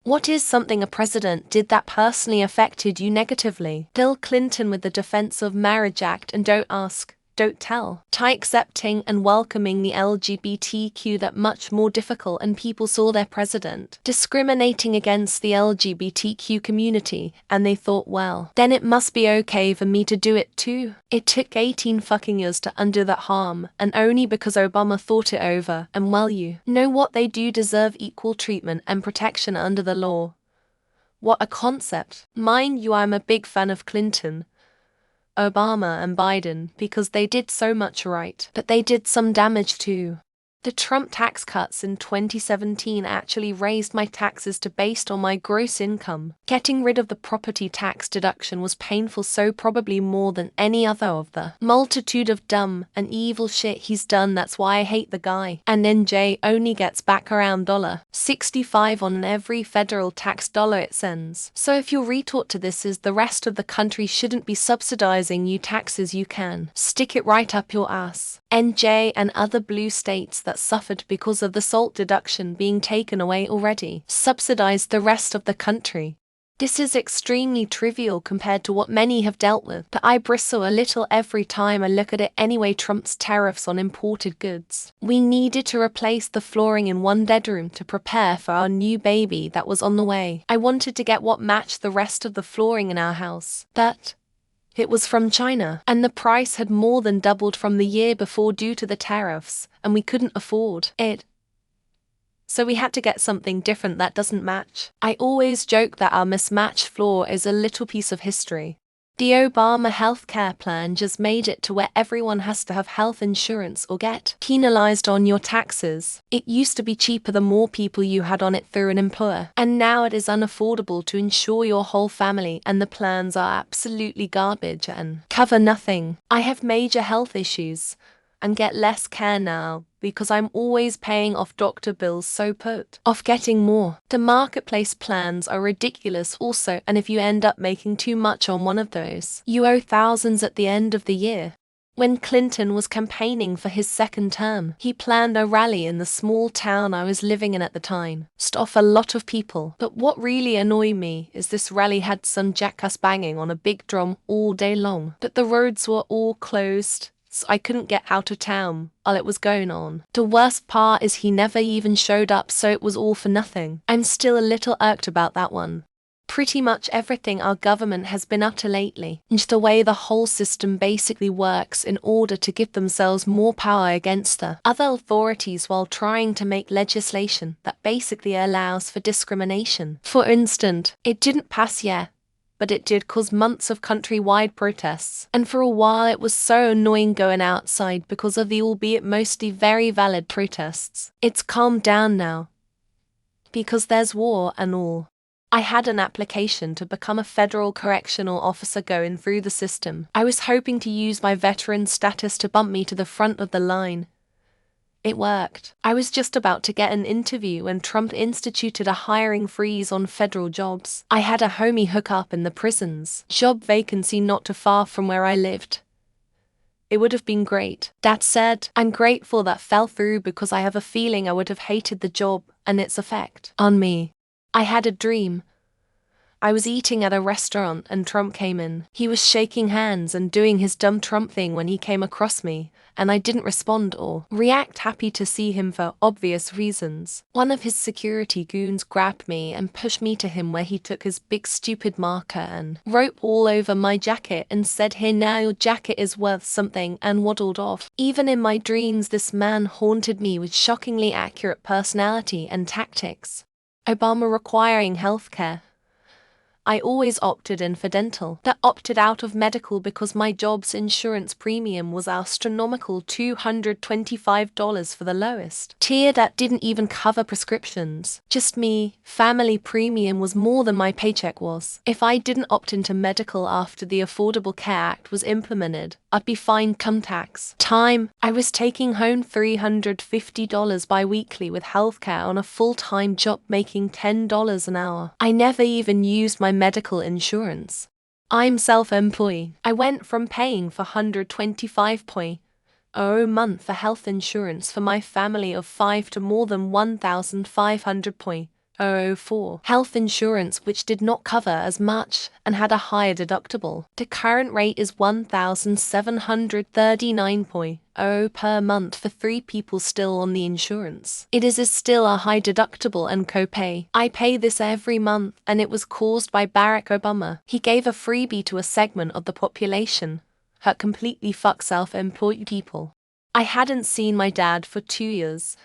What is something a president did that personally affected you negatively? Bill Clinton with the Defense of Marriage Act and Don't Ask, Don't Tell. Ty accepting and welcoming the LGBTQ that much more difficult, and people saw their president discriminating against the LGBTQ community and they thought, well, then it must be okay for me to do it too. It took 18 fucking years to undo that harm, and only because Obama thought it over, and well, you know what, they do deserve equal treatment and protection under the law. What a concept. Mind you, I'm a big fan of Clinton, Obama and Biden because they did so much right, but they did some damage too. The Trump tax cuts in 2017 actually raised my taxes to based on my gross income. Getting rid of the property tax deduction was painful, so probably more than any other of the multitude of dumb and evil shit he's done. That's why I hate the guy. And NJ only gets back around $65 on every federal tax dollar it sends. So if your retort to this is the rest of the country shouldn't be subsidizing you taxes, you can stick it right up your ass. NJ and other blue states that suffered because of the SALT deduction being taken away already subsidized the rest of the country. This is extremely trivial compared to what many have dealt with, but I bristle a little every time I look at it anyway. Trump's tariffs on imported goods. We needed to replace the flooring in one bedroom to prepare for our new baby that was on the way. I wanted to get what matched the rest of the flooring in our house, but it was from China, and the price had more than doubled from the year before due to the tariffs, and we couldn't afford it. So we had to get something different that doesn't match. I always joke that our mismatched floor is a little piece of history. The Obama healthcare plan just made it to where everyone has to have health insurance or get penalized on your taxes. It used to be cheaper the more people you had on it through an employer, and now it is unaffordable to insure your whole family, and the plans are absolutely garbage and cover nothing. I have major health issues and get less care now because I'm always paying off doctor bills, so put off getting more. The marketplace plans are ridiculous also, and if you end up making too much on one of those, you owe thousands at the end of the year. When Clinton was campaigning for his second term, he planned a rally in the small town I was living in at the time. Off a lot of people. But what really annoyed me is this rally had some jackass banging on a big drum all day long, but the roads were all closed, so I couldn't get out of town while it was going on. The worst part is he never even showed up, so it was all for nothing. I'm still a little irked about that one. Pretty much everything our government has been up to lately, and the way the whole system basically works in order to give themselves more power against the other authorities while trying to make legislation that basically allows for discrimination. For instance, it didn't pass yet, but it did cause months of countrywide protests, and for a while it was so annoying going outside because of the albeit mostly very valid protests. It's calmed down now, because there's war and all. I had an application to become a federal correctional officer going through the system. I was hoping to use my veteran status to bump me to the front of the line. It worked. I was just about to get an interview when Trump instituted a hiring freeze on federal jobs. I had a homie hook up in the prisons job vacancy not too far from where I lived. It would have been great. That said, I'm grateful that fell through because I have a feeling I would have hated the job and its effect on me. I had a dream. I was eating at a restaurant and Trump came in. He was shaking hands and doing his dumb Trump thing when he came across me, and I didn't respond or react, happy to see him for obvious reasons. One of his security goons grabbed me and pushed me to him, where he took his big stupid marker and wrote all over my jacket and said, "Here now, your jacket is worth something," and waddled off. Even in my dreams, this man haunted me with shockingly accurate personality and tactics. Obama requiring healthcare. I always opted in for dental. That opted out of medical because my job's insurance premium was astronomical, $225 for the lowest tier that didn't even cover prescriptions. Just me, family premium was more than my paycheck was. If I didn't opt into medical after the Affordable Care Act was implemented, I'd be fined cum tax. I was taking home $350 bi-weekly with healthcare on a full-time job making $10 an hour. I never even used my medical insurance. I'm self-employed. I went from paying for $125 a month for health insurance for my family of 5 to more than $1,500 2004. Health insurance which did not cover as much and had a higher deductible. The current rate is $1,739.00 per month for 3 people still on the insurance. It is still a high deductible and copay. I pay this every month, and it was caused by Barack Obama. He gave a freebie to a segment of the population. Hurt completely fuck self-employed people. I hadn't seen my dad for 2 years,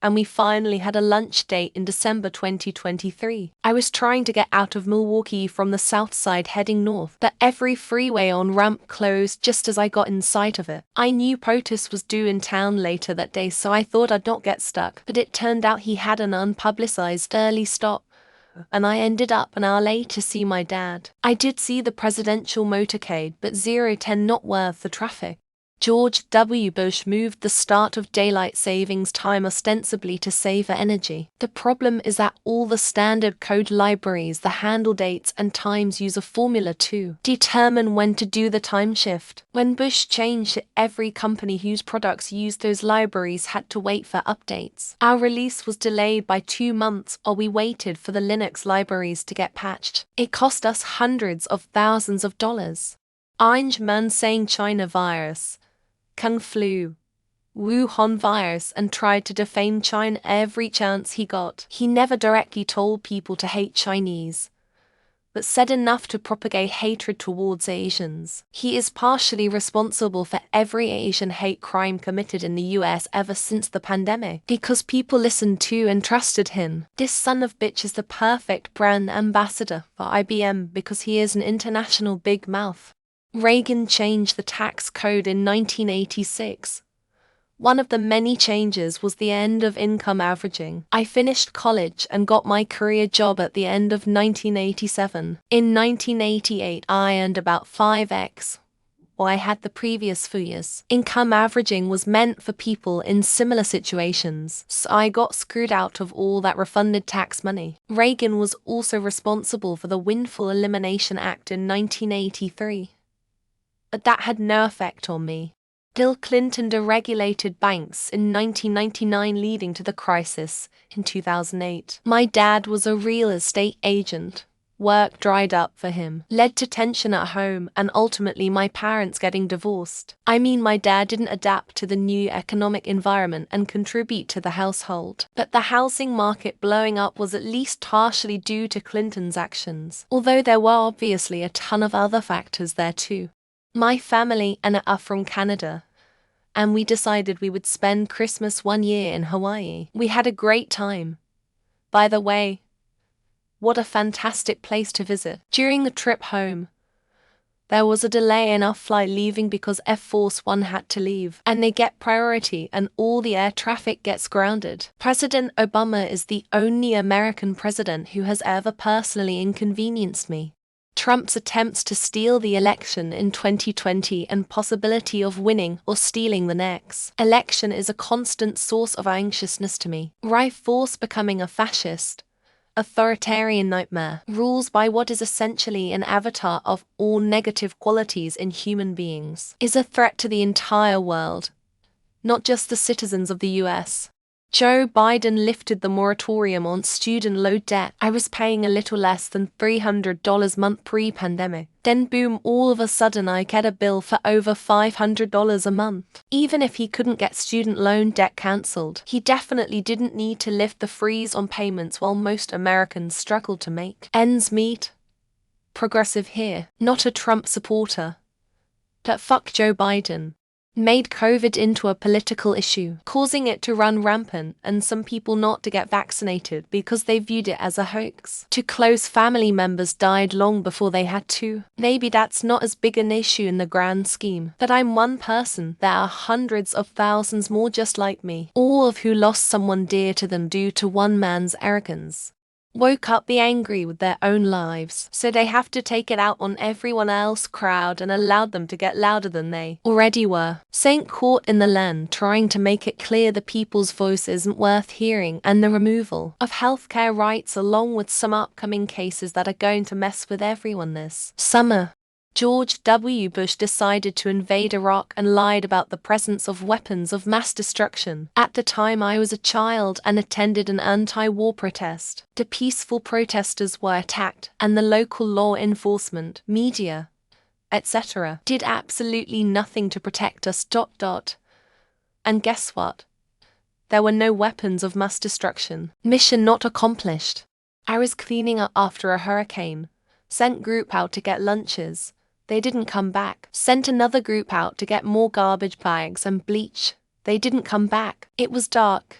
and we finally had a lunch date in December 2023. I was trying to get out of Milwaukee from the south side heading north, but every freeway on ramp closed just as I got in sight of it. I knew POTUS was due in town later that day, so I thought I'd not get stuck, but it turned out he had an unpublicized early stop, and I ended up an hour late to see my dad. I did see the presidential motorcade, but 010 not worth the traffic. George W. Bush moved the start of daylight savings time ostensibly to save energy. The problem is that all the standard code libraries, the handle dates and times use a formula to determine when to do the time shift. When Bush changed it, every company whose products used those libraries had to wait for updates. Our release was delayed by 2 months while we waited for the Linux libraries to get patched. It cost us hundreds of thousands of dollars. Orange Man saying China virus, Kung Flu, Wuhan virus, and tried to defame China every chance he got. He never directly told people to hate Chinese, but said enough to propagate hatred towards Asians. He is partially responsible for every Asian hate crime committed in the US ever since the pandemic, because people listened to and trusted him. This son of bitch is the perfect brand ambassador for IBM because he is an international big mouth. Reagan changed the tax code in 1986. One of the many changes was the end of income averaging. I finished college and got my career job at the end of 1987. In 1988, I earned about 5x what I had the previous 4 years. Income averaging was meant for people in similar situations, so I got screwed out of all that refunded tax money. Reagan was also responsible for the Windfall Elimination Act in 1983. But that had no effect on me. Bill Clinton deregulated banks in 1999, leading to the crisis in 2008. My dad was a real estate agent. Work dried up for him, led to tension at home, and ultimately my parents getting divorced. I mean, my dad didn't adapt to the new economic environment and contribute to the household. But the housing market blowing up was at least partially due to Clinton's actions, although there were obviously a ton of other factors there too. My family are from Canada, and we decided we would spend Christmas 1 year in Hawaii. We had a great time. By the way, what a fantastic place to visit. During the trip home, there was a delay in our flight leaving because Air Force One had to leave, and they get priority and all the air traffic gets grounded. President Obama is the only American president who has ever personally inconvenienced me. Trump's attempts to steal the election in 2020 and possibility of winning or stealing the next election is a constant source of anxiousness to me. Right force becoming a fascist, authoritarian nightmare, rules by what is essentially an avatar of all negative qualities in human beings, is a threat to the entire world, not just the citizens of the US. Joe Biden lifted the moratorium on student loan debt. I was paying a little less than $300 a month pre-pandemic. Then boom, all of a sudden I get a bill for over $500 a month. Even if he couldn't get student loan debt cancelled, he definitely didn't need to lift the freeze on payments while most Americans struggle to make ends meet. Progressive here, not a Trump supporter. But fuck Joe Biden. Made COVID into a political issue, causing it to run rampant and some people not to get vaccinated because they viewed it as a hoax. Two close family members died long before they had to. Maybe that's not as big an issue in the grand scheme, but I'm one person. There are hundreds of thousands more just like me, all of who lost someone dear to them due to one man's arrogance. Woke up be angry with their own lives, so they have to take it out on everyone else crowd and allowed them to get louder than they already were. Saint caught in the land trying to make it clear the people's voice isn't worth hearing, and the removal of healthcare rights along with some upcoming cases that are going to mess with everyone this summer. George W. Bush decided to invade Iraq and lied about the presence of weapons of mass destruction. At the time I was a child and attended an anti-war protest. The peaceful protesters were attacked, and the local law enforcement, media, etc. did absolutely nothing to protect us. And guess what? There were no weapons of mass destruction. Mission not accomplished. I was cleaning up after a hurricane. Sent group out to get lunches. They didn't come back. Sent another group out to get more garbage bags and bleach. They didn't come back. It was dark,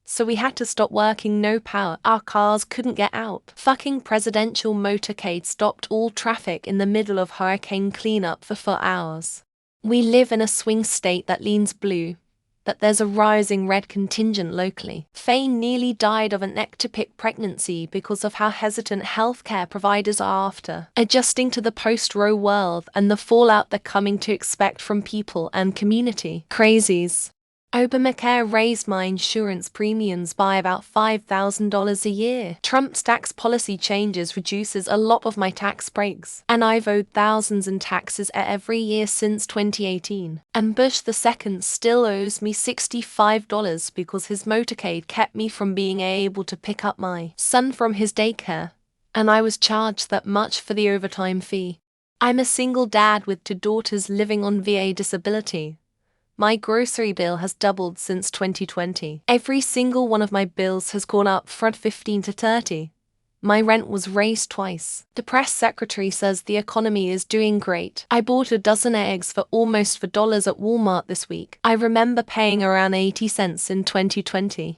so we had to stop working. No power. Our cars couldn't get out. Fucking presidential motorcade stopped all traffic in the middle of hurricane cleanup for 4 hours. We live in a swing state that leans blue, but there's a rising red contingent locally. Fane nearly died of an ectopic pregnancy because of how hesitant healthcare providers are after adjusting to the post-Roe world and the fallout they're coming to expect from people and community. Crazies. Obamacare raised my insurance premiums by about $5,000 a year. Trump's tax policy changes reduces a lot of my tax breaks, and I've owed thousands in taxes every year since 2018. And Bush II still owes me $65 because his motorcade kept me from being able to pick up my son from his daycare, and I was charged that much for the overtime fee. I'm a single dad with 2 daughters living on VA disability. My grocery bill has doubled since 2020. Every single one of my bills has gone up from 15 to 30. My rent was raised twice. The press secretary says the economy is doing great. I bought a dozen eggs for almost $4 at Walmart this week. I remember paying around 80 cents in 2020.